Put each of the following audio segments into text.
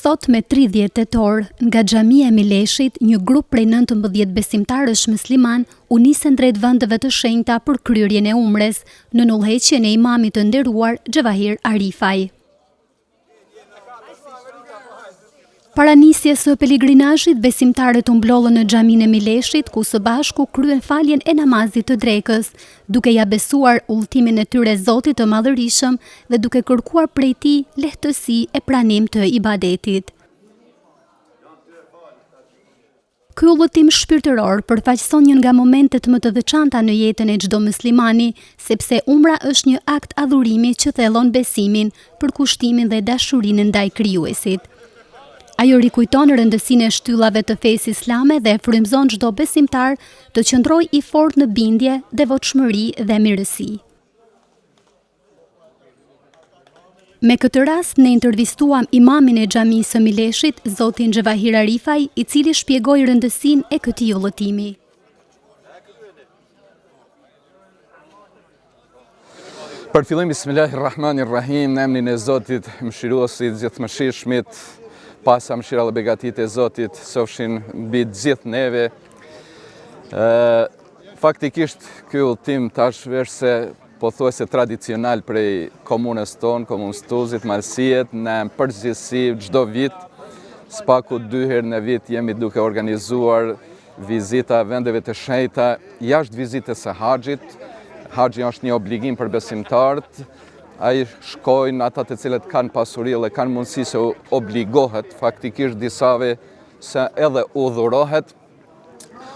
Sot me 30 tetor, nga xhamia e Mileshit, një grup prej 19 besimtarësh musliman u nisën drejt vendeve të shenjta për kryerjen e umres, në udhëheqjen e imamit të nderuar Xhavahir Arifaj. Para nisjes së pelegrinazhit, besimtarët u mblollën në xhaminë e Mileshit, ku së bashku kryen faljen e namazit të drekës, duke ja besuar udhëtimin e tyre Zotit të Madhërisëm dhe duke kërkuar prej tij lehtësi e pranim të ibadetit. Ky udhëtim shpirtëror përfaqëson një nga momentet më të veçanta në jetën e çdo muslimani, sepse umra është një akt adhurimi që thellon besimin, përkushtimin dhe dashurinë ndaj krijuesit. Ajo rikujton rëndësinë e shtyllave të fesë islame dhe frymëzon çdo besimtar të qëndrojë i fortë në bindje, devotshmëri dhe mirësi. Me këtë rast ne intervistuam imamin e xhamisë së Mileshit, zotin Xhavahir Arifaj, i cili shpjegoi rëndësinë e këtij udhëtimi. Për fillim, bismillahirrahmanirrahim, në emrin e Zotit mëshiruesit, gjithëmëshirshmit, pasa mëshira dhe begatit e Zotit sofshin mbi të gjithë neve. Faktikisht, ky udhëtim tash është pothuajse tradicional prej komunës tonë, komunës Tuzit, Malësijet, në përgjithësi çdo vit, spaku 2 herë në vit jemi duke organizuar vizita vendeve të shenjta jashtë vizitës së haxhit. Haxhi është një obligim për besimtarët. Ai shkojnë ata të cilët kanë pasuri dhe kanë mundësi se obligohet, faktikisht disave se edhe udhërohet,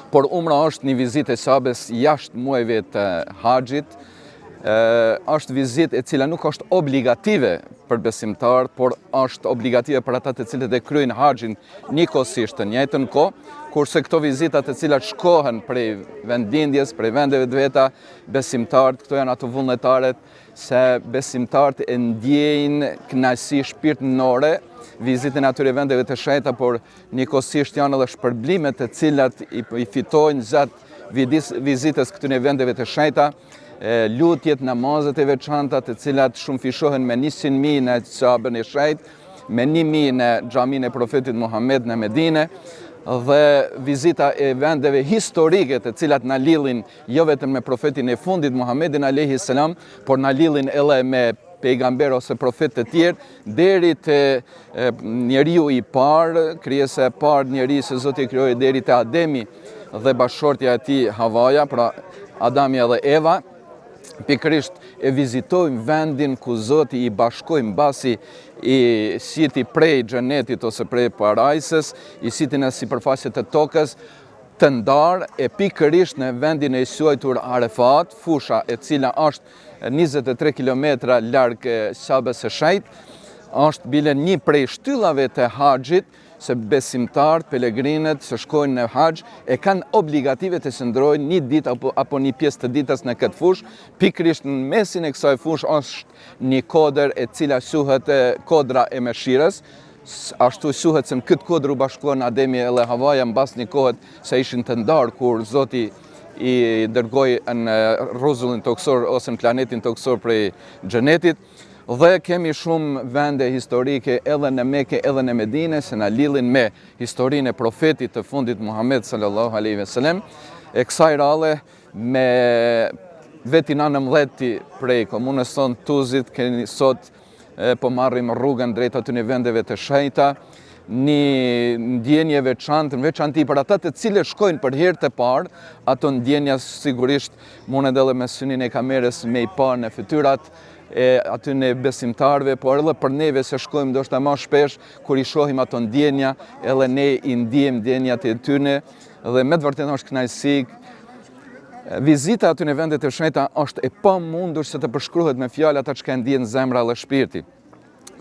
por umra është një vizitë e sabes jashtë muajve të haxhit. Është vizitë e cila nuk është obligative për besimtarët, por është obligative për ata të cilët e kryejnë haxhin njëkohësisht në njëjtën kohë, kurse këto vizita të cilat shkohen prej vendlindjes, prej vendeve të veta, besimtarët, këto janë ato vullnetaret se besimtarët e ndjejnë kënaqësi shpirtërore vizitën atyre vendeve të shenjta, por njëkohësisht janë edhe shpërblimet të cilat i fitojnë gjatë vizitës këtyre vendeve të shenjta, lutjet, namazet e veçanta të cilat shumëfishohen me 100.000 në Ka'bën e shenjtë, me 1.000 në xhaminë e Profetit Muhammed në Medinë, dhe vizita e vendeve historike të cilat na lidhin jo vetëm me profetin e fundit Muhammedin alayhi salam, por na lidhin edhe me pejgamber ose profet të tjerë, deri te njeriu i parë, krijesa e parë njerëzit që Zoti e krijoi, deri te Ademi dhe bashkëshortja e tij Havaja, pra Adami dhe Eva. Pikërisht e vizitojmë vendin ku Zoti i bashkoi mbasi i siti prej xhenetit ose prej parajsës, i siti në sipërfaqe të tokës, të ndarë e pikërisht në vendin e quajtur Arefat, fusha e cila është 23 kilometra larg Ka'bës së shenjtë, është bile një prej shtyllave të haxhit, se besimtarët, pelegrinët që shkojnë në haxh e kanë obligative të qëndrojnë një ditë apo një pjesë të ditës në këtë fushë. Pikërisht në mesin e kësaj fushë është një kodër e cila quhet kodra e mëshirës. Ashtu quhet se në këtë kodër u bashkuan Ademi dhe Havaja mbas një kohet se ishin të ndarë kur Zoti i dërgoi në rrezullin toksor ose në planetin toksor prej xhenetit. Dhe kemi shumë vende historike edhe në Mekë edhe në Medinë që na lidhin me historinë e profetit të fundit Muhammed sallallahu alaihi wasallam. E kësaj radhe me vetin 19 prej komunës tonë Tuzit keni sot po marrim rrugën drejt atyre vendeve të shenjta, një ndjenje veçantë, në veçanti për ata të cilët shkojnë për herë të parë, ato ndjenja sigurisht mundet edhe me synin e kamerës me i parë në fytyrat e aty në besimtarve, por edhe për neve se shkojmë ndoshta më shpesh kur i shohim ato ndjenja, edhe ne i ndjejmë ndjenjat e tyre dhe me të vërtetë është kënaqësi. Vizita aty në vendet e shenjta është e pamundur se të përshkruhet me fjalë ata që ndjen zemra dhe shpirti.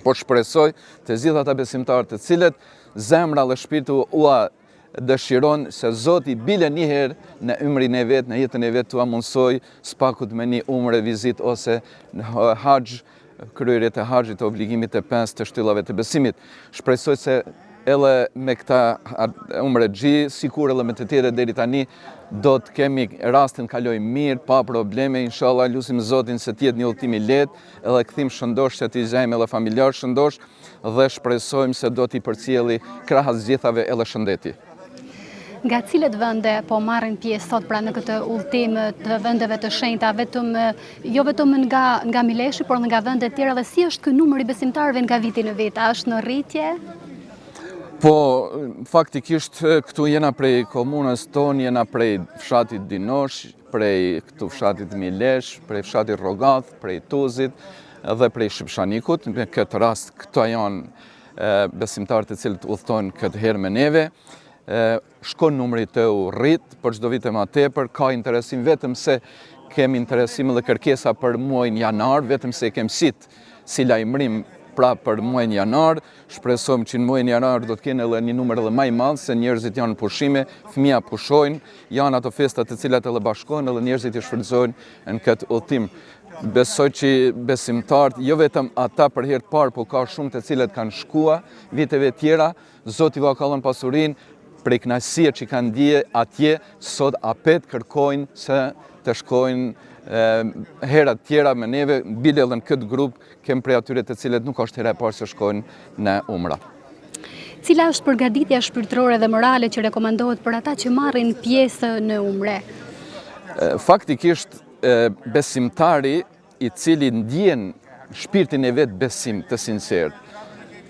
Por shpresoj të gjithë ata besimtarë të cilët zemra dhe shpirti ua dëshiron se Zoti bile një herë në umrin e vet, në jetën e vet tua mundsoj spakut me një umre vizit ose në haxh, kryerje të haxhit, obligimit të 5 të shtyllave të besimit. Shpresoj se edhe me këta umregji, sikur edhe me të tjere deri tani, do të kemi rastin kaloj mirë, pa probleme, inshallah, lusim Zotin se tjetë një udhëtim i lehtë, edhe kthim shëndosh që t'i gjejmë edhe familjar shëndosh, dhe shpresojmë se do t'i përcjelli krahas gjithave edhe shëndeti. Nga cilët vende po marrin pjesë sot pra në këtë udhëtim të vendeve të shenjta, jo vetëm nga Mileshi, por nga vende të tjera, dhe si është ky numër i besimtarëve nga viti në vit? A është në rritje? Po, faktikisht këtu jena prej komunës tonë, jena prej fshatit Dinosh, prej këtu fshatit Milesh, prej fshatit Rogath, prej Tuzit dhe prej Shqipshanikut. Në këtë rast këto janë besimtarët e cilët udhtojnë këtë herë me neve. Shkon numri të u rrit, për çdo vit e ma tepër, ka interesim, vetëm se kemi interesim dhe kërkesa për muajin janar, vetëm se kemi si lajmërim pra për muajin janar, shpresojmë që në muajin janar do të kenë edhe një numër edhe më i madh, se njerëzit janë në pushime, fëmija pushojnë, janë ato festat të cilat edhe bashkojnë edhe njerëzit i shfrytëzojnë në këtë udhëtim. Besoj që besimtarët, jo vetëm ata për herë të parë, po ka shumë të cilët kanë shkua viteve tjera, Zoti va ka dhënë pasurinë, prej kënaqësia që kanë ndje atje, sot apet kërkojnë se të shkojnë herat tjera me neve, bile edhe në këtë grup, kem prej atyre të cilët nuk është hera e parë se shkojnë në umra. Cila është përgatitja shpirtërore dhe morale që rekomandohet për ata që marrin pjesë në umre? Faktikisht, besimtari i cili ndjen shpirtin e vetë besim të sinqert,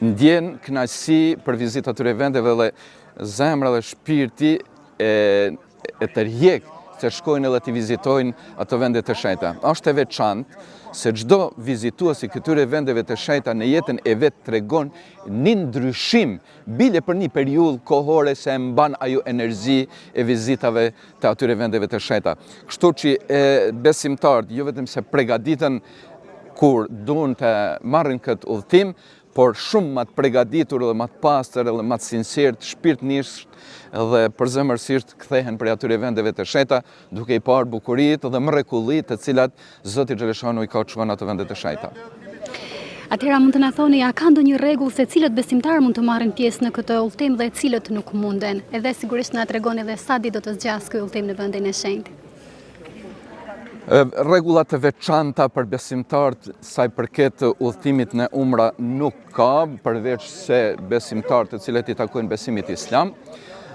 ndjen kënaqësi për vizitë atyre vendeve dhe zemra dhe shpirti e tërheq se shkojnë edhe të vizitojnë ato vende të shenjta. Është e veçantë se çdo vizitues i këtyre vendeve të shenjta në jetën e vet tregon një ndryshim, bile për një periudhë kohore, se e mban ajo energji e vizitave të atyre vendeve të shenjta. Kështu që besimtarët jo vetëm se përgatiten kur duan të marrin këtë udhëtim, por shumë më të përgatitur dhe më të pastër dhe më të sinqert, shpirtërisht dhe përzemërsisht kthehen prej atyre vendeve të shenjta, duke i parë bukuritë dhe mrekullitë të cilat Zoti Xheleshanu i ka çuar në ato vende të shenjta. Atëherë mund të na thoni, a ka ndonjë rregull se cilët besimtarë mund të marrin pjesë në këtë udhëtim dhe cilët nuk munden? Edhe sigurisht na tregon edhe sa ditë do të zgjasë ky udhëtim në vendin e shenjtë. Rregullat e veçanta për besimtarët sa i përket udhëtimit në umra nuk ka, përveç se besimtarët të cilët i takojnë besimit islam.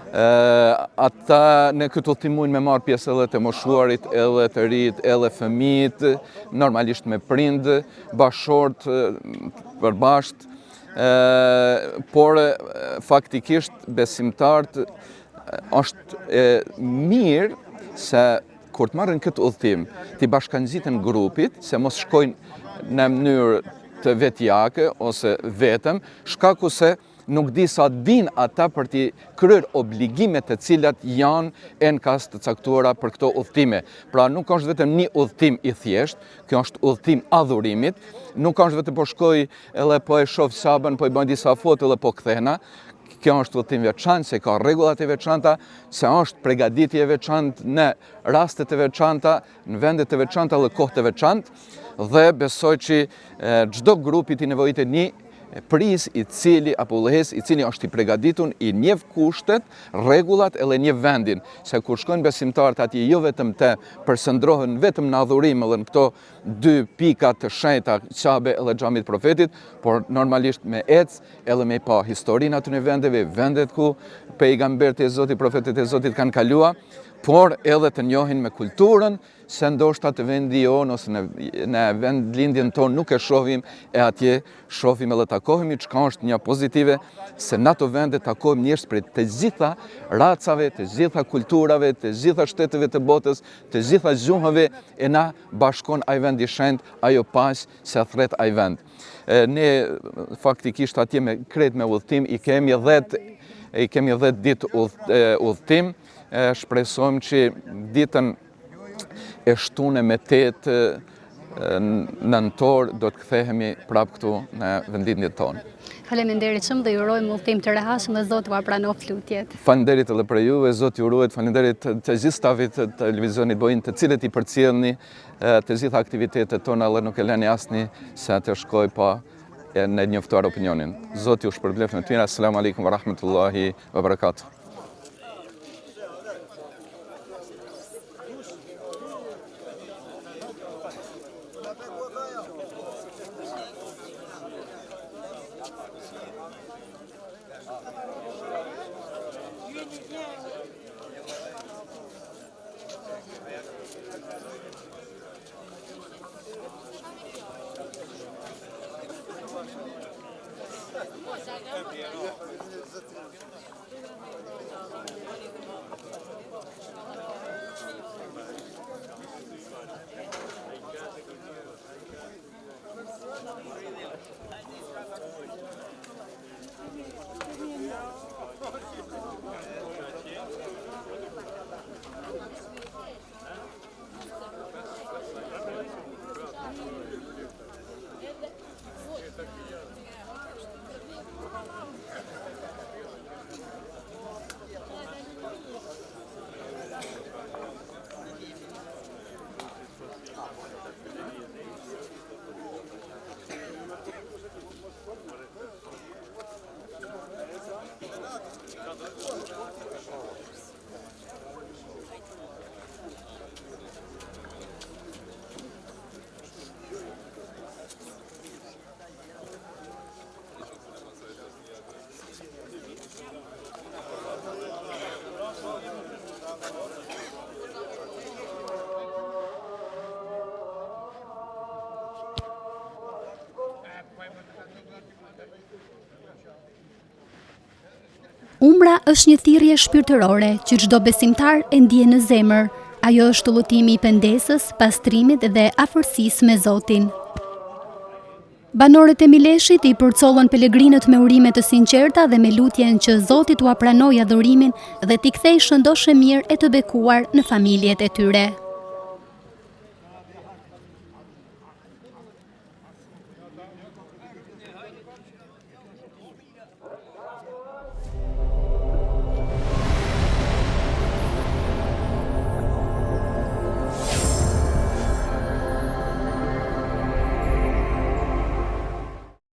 Ata në këtë udhëtim mundin me marrë pjesë edhe të moshuarit, edhe të rit, edhe fëmijët, normalisht me prind, bashkëshort, përbashkët, por faktikisht besimtarët është mirë se kur të marrin këtë udhëtim, t'i bashkangjitin grupit, se mos shkojnë në mënyrë të vetjake ose vetëm, shkaku se nuk di sa din ata për t'i kryer obligimet të cilat janë enkas të caktuara për këto udhëtime. Pra nuk është vetëm një udhëtim i thjesht, kjo është udhëtim adhurimit, nuk është vetëm po shkoj edhe po e shoh sabën, po i bëj disa foto dhe po kthehena. Kjo është udhëtim veçantë, se ka rregullat e veçanta, se është përgatitje e veçantë në raste të veçanta, në vende të veçanta dhe kohë të veçantë, dhe besoj që çdo grup i nevojitet një pris i cili apo udhëhes i cili është i përgatitur, i njeh kushtet, rregullat edhe njeh vendin, se kur shkojnë besimtarët atje jo vetëm të përshëndrohen vetëm në adhurim edhe në këto dy pika të shenjta, Qabe edhe xhamit Profetit, por normalisht me edhe me pa historinë aty në vendeve, vendet ku pejgamberët e Zotit, profetët e Zotit kanë kaluar, por edhe të njohin me kulturën, se ndoshta të vendi jonë ose në vend lindjen tonë nuk e shohim, e atje shohim edhe takohemi, çka është një pozitive, se në ato vende takohemi njerëz prej të gjitha racave, të gjitha kulturave, të gjitha shteteve të botës, të gjitha gjuhëve, e na bashkon ai vend i shenjtë, ajo paqë se thret ai vend. Ne faktikisht atje me kret me udhëtim i kemi 10 ditë udhëtim. Shpresojmë që ditën e shtune me 8 nëntor do të kthehemi prapë këtu në vendin tonë. Faleminderit shumë dhe ju urojmë udhëtim të rehatshëm dhe Zoti ua pranoft lutjet. Faleminderit edhe për juve, Zoti ju ruaj, faleminderit të gjithë stafit të televizionit Bojin, të cilët i përcjellni të gjitha aktivitetet tona dhe nuk e lëni asnjë se atë shkoj pa në njoftuar opinionin. Zoti ju shpërbleft në tyra. Asalamu alaikum wa rahmatullahi wa barakatuh. Umra është një thirrje shpirtërore që çdo besimtar e ndjen në zemër. Ajo është lullëtimi i pendesës, pastrimit dhe afërsisë me Zotin. Banorët e Mileshit i përcollën pelegrinët me urime të sinqerta dhe me lutjen që Zoti t'ua pranojë adhurimin dhe t'i kthejë shëndoshë mirë e të bekuar në familjet e tyre.